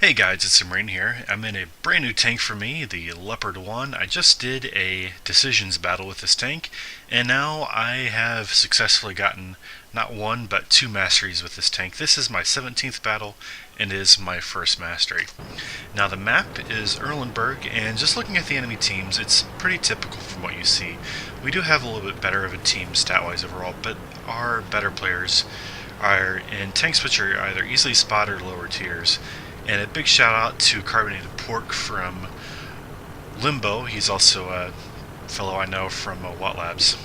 Hey guys, it's Marine here. I'm in a brand new tank for me, the Leopard 1. I just did a decisions battle with this tank, and now I have successfully gotten not one but two masteries with this tank. This is my 17th battle and is my first mastery. Now the map is Erlenberg, and just looking at the enemy teams, it's pretty typical from what you see. We do have a little bit better of a team stat-wise overall, but our better players are in tanks which are either easily spotted or lower tiers. And a big shout out to Carbonated Pork from Limbo. He's also a fellow I know from Watt Labs.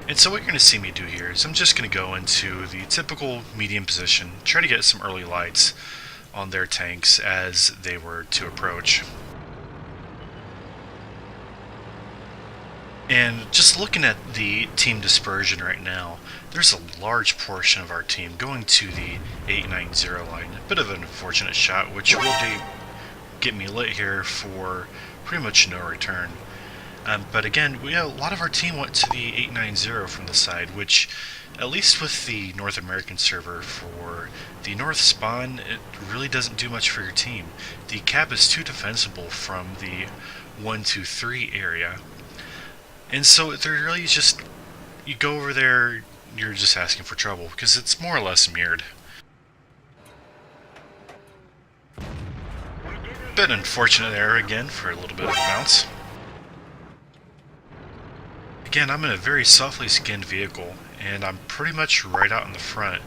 And so what you're going to see me do here is I'm just going to go into the typical medium position, try to get some early lights on their tanks as they were to approach. And just looking at the team dispersion right now, there's a large portion of our team going to the 890 line. A bit of an unfortunate shot, which will get me lit here for pretty much no return. But again, a lot of our team went to the 890 from the side, which, at least with the North American server for the North spawn, it really doesn't do much for your team. The cap is too defensible from the 123 area. And so they're really just, you go over there, you're just asking for trouble, because it's more or less mirrored. Bit unfortunate there again for a little bit of bounce. Again, I'm in a very softly skinned vehicle, and I'm pretty much right out in the front.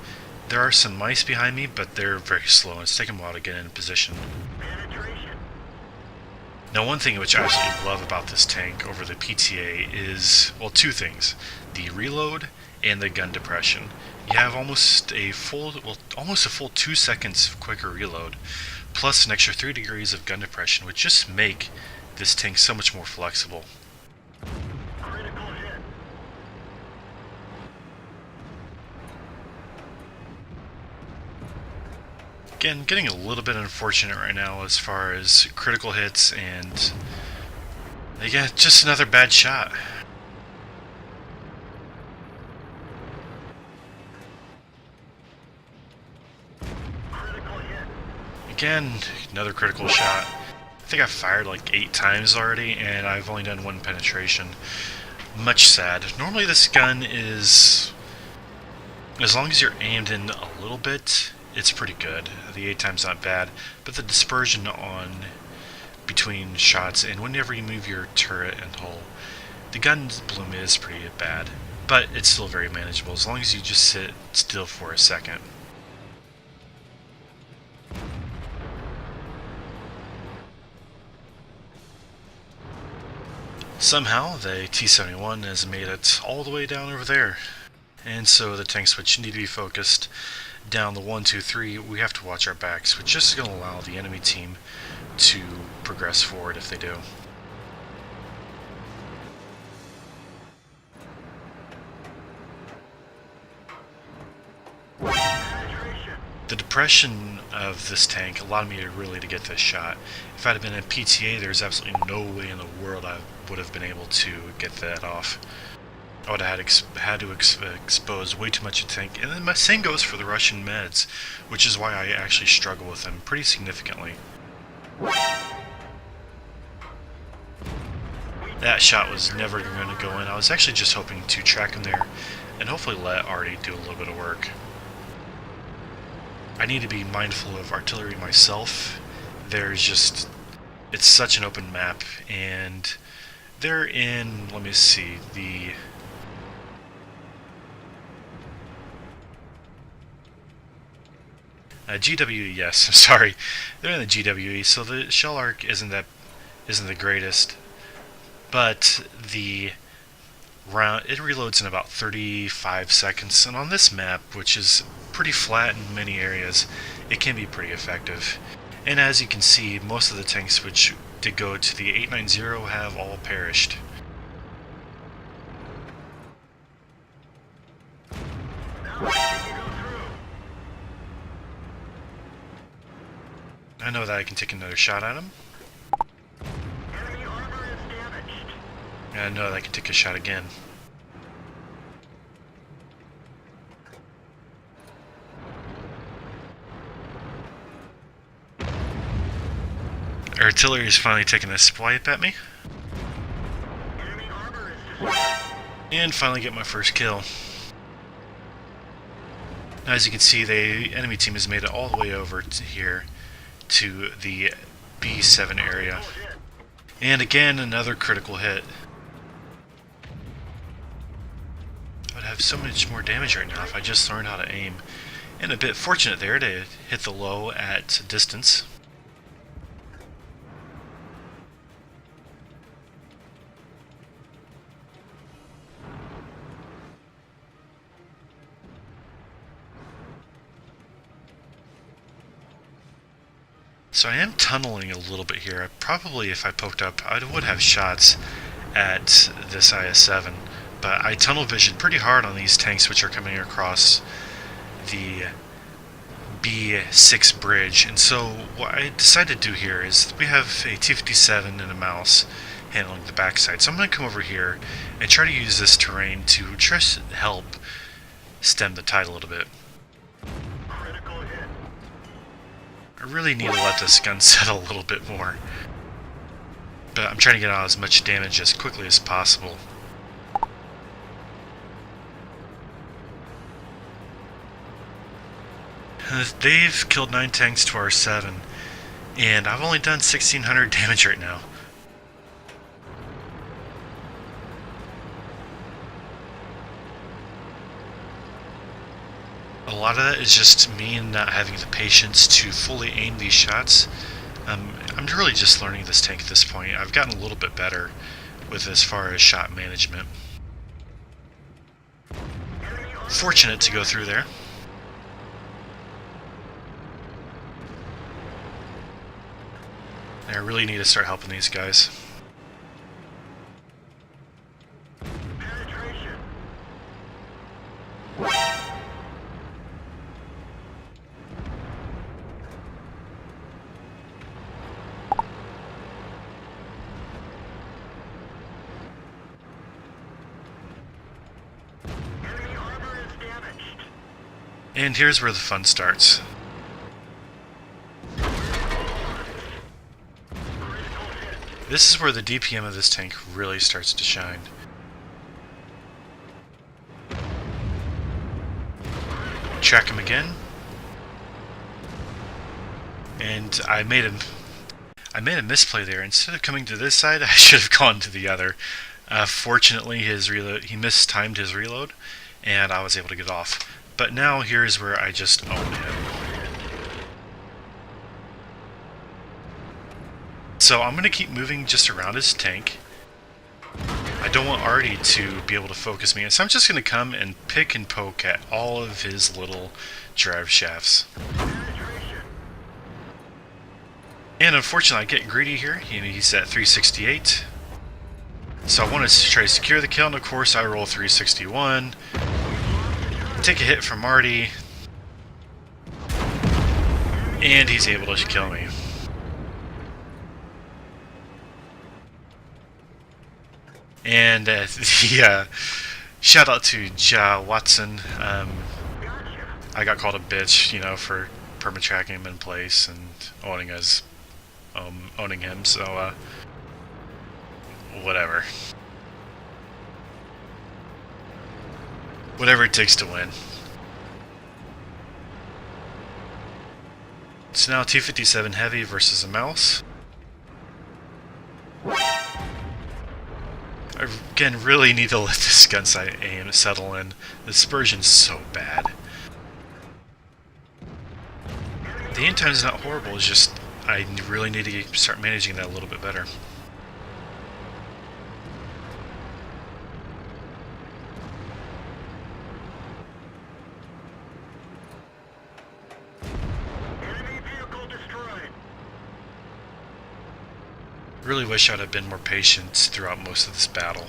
There are some mice behind me, but they're very slow, and it's taking a while to get in position. Now, one thing which I absolutely love about this tank over the PTA is, well, two things: the reload and the gun depression. You have almost a full 2 seconds quicker reload, plus an extra 3 degrees of gun depression, which just make this tank so much more flexible. Again, getting a little bit unfortunate right now as far as critical hits, and yeah, just another bad shot. Again, another critical shot. I think I've fired like 8 times already, and I've only done 1 penetration. Much sad. Normally this gun is, as long as you're aimed in a little bit, it's pretty good. The 8 times not bad, but the dispersion on between shots and whenever you move your turret and hull, the gun's bloom is pretty bad, but it's still very manageable as long as you just sit still for a second. Somehow the T-71 has made it all the way down over there, and so the tank switch need to be focused down the 1, 2, 3. We have to watch our backs, which is going to allow the enemy team to progress forward if they do. The depression of this tank allowed me really to get this shot. If I'd have been in PTA, there's absolutely no way in the world I would have been able to get that off. I would have had to expose way too much of the tank. And then my same goes for the Russian meds, which is why I actually struggle with them pretty significantly. That shot was never going to go in. I was actually just hoping to track him there and hopefully let Artie do a little bit of work. I need to be mindful of artillery myself. It's such an open map, and they're in, let me see, the GWE, yes, I'm sorry. They're in the GWE, so the shell arc isn't the greatest, but the round, it reloads in about 35 seconds, and on this map, which is pretty flat in many areas, it can be pretty effective. And as you can see, most of the tanks which did go to the 890 have all perished. I know that I can take another shot at him. And I know that I can take a shot again. artillery is finally taking a swipe at me. And finally get my first kill. Now, as you can see, the enemy team has made it all the way over to here to the B7 area. And again, another critical hit. I would have so much more damage right now if I just learned how to aim. And a bit fortunate there to hit the low at distance. So I am tunneling a little bit here. Probably if I poked up, I would have shots at this IS-7. But I tunnel vision pretty hard on these tanks which are coming across the B6 bridge. And so what I decided to do here is we have a T-57 and a mouse handling the backside. So I'm going to come over here and try to use this terrain to just help stem the tide a little bit. I really need to let this gun settle a little bit more. But I'm trying to get out as much damage as quickly as possible. They've killed 9 tanks to our 7, and I've only done 1,600 damage right now. A lot of that is just me not having the patience to fully aim these shots. I'm really just learning this tank at this point. I've gotten a little bit better with as far as shot management. Fortunate to go through there. I really need to start helping these guys. And here's where the fun starts. This is where the DPM of this tank really starts to shine. Track him again. And I made a misplay there. Instead of coming to this side, I should have gone to the other. Fortunately, he mistimed his reload, and I was able to get off. But now here's where I just own him. So I'm going to keep moving just around his tank. I don't want Artie to be able to focus me, so I'm just going to come and pick and poke at all of his little drive shafts. And unfortunately I get greedy here. He's at 368. So I want to try to secure the kill, and of course I roll 361. Take a hit from Artie. And he's able to kill me. And shout out to Ja Watson. I got called a bitch, for perma-tracking him in place and owning him. So whatever. Whatever it takes to win. So now T-57 Heavy versus a mouse. I again really need to let this gun sight aim settle in. The dispersion's so bad. The aim time's not horrible, it's just I really need to start managing that a little bit better. Really wish I'd have been more patient throughout most of this battle.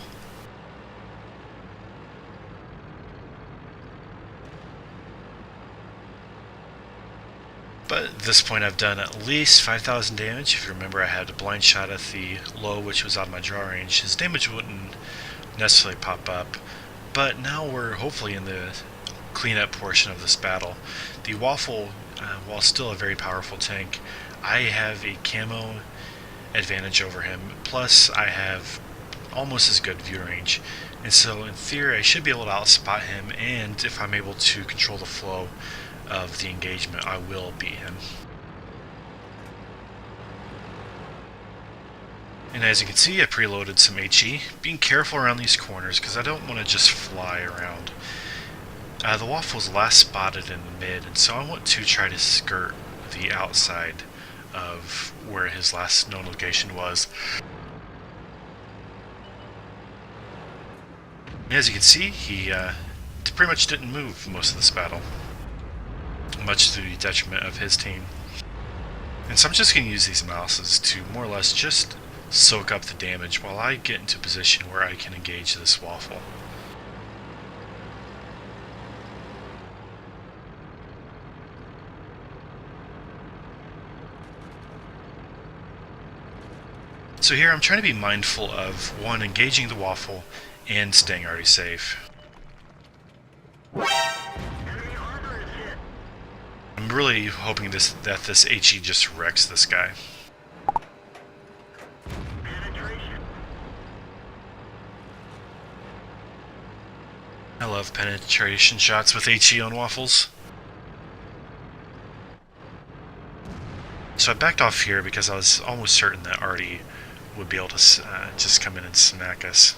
But at this point I've done at least 5,000 damage. If you remember, I had a blind shot at the low, which was out of my draw range. His damage wouldn't necessarily pop up. But now we're hopefully in the cleanup portion of this battle. The Waffle, while still a very powerful tank, I have a camo advantage over him. Plus, I have almost as good view range, and so in theory I should be able to outspot him, and if I'm able to control the flow of the engagement, I will beat him. And as you can see, I preloaded some HE, being careful around these corners because I don't want to just fly around. The waffle was last spotted in the mid, and so I want to try to skirt the outside of where his last known location was. As you can see, he pretty much didn't move most of this battle, much to the detriment of his team. And so I'm just going to use these mouses to more or less just soak up the damage while I get into a position where I can engage this waffle. So here I'm trying to be mindful of, one, engaging the waffle and staying already safe. I'm really hoping that this HE just wrecks this guy. I love penetration shots with HE on waffles. So I backed off here because I was almost certain that Artie would be able to just come in and smack us.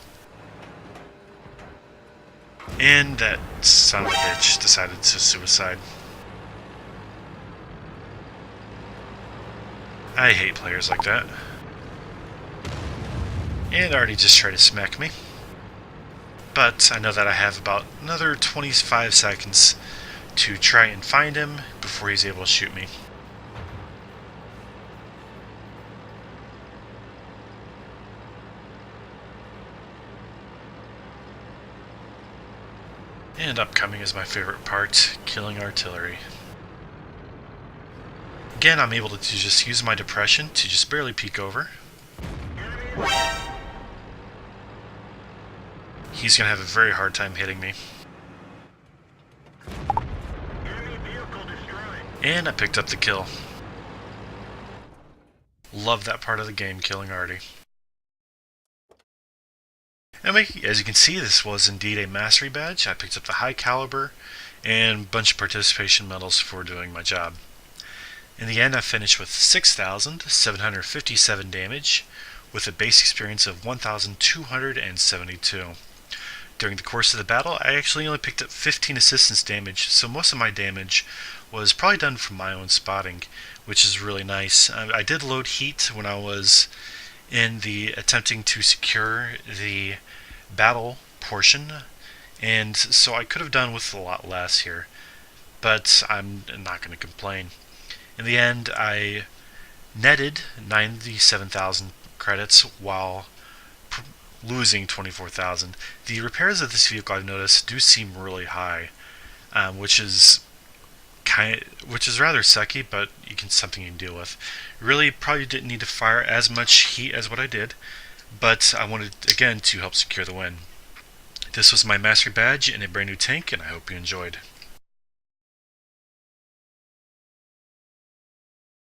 And that son of a bitch decided to suicide. I hate players like that. And Artie just tried to smack me. But I know that I have about another 25 seconds to try and find him before he's able to shoot me. And upcoming is my favorite part, killing artillery. Again, I'm able to just use my depression to just barely peek over. He's going to have a very hard time hitting me. And I picked up the kill. Love that part of the game, killing Artie. Anyway, as you can see, this was indeed a mastery badge. I picked up the high caliber and a bunch of participation medals for doing my job. In the end, I finished with 6,757 damage, with a base experience of 1,272. During the course of the battle, I actually only picked up 15 assistance damage, so most of my damage was probably done from my own spotting, which is really nice. I did load heat when I was in the attempting to secure the battle portion, and so I could have done with a lot less here, but I'm not going to complain. In the end, I netted 97,000 credits while losing 24,000. The repairs of this vehicle, I've noticed, do seem really high, which is rather sucky, but something you can deal with. Really, probably didn't need to fire as much heat as what I did, but I wanted, again, to help secure the win. This was my mastery badge in a brand new tank, and I hope you enjoyed.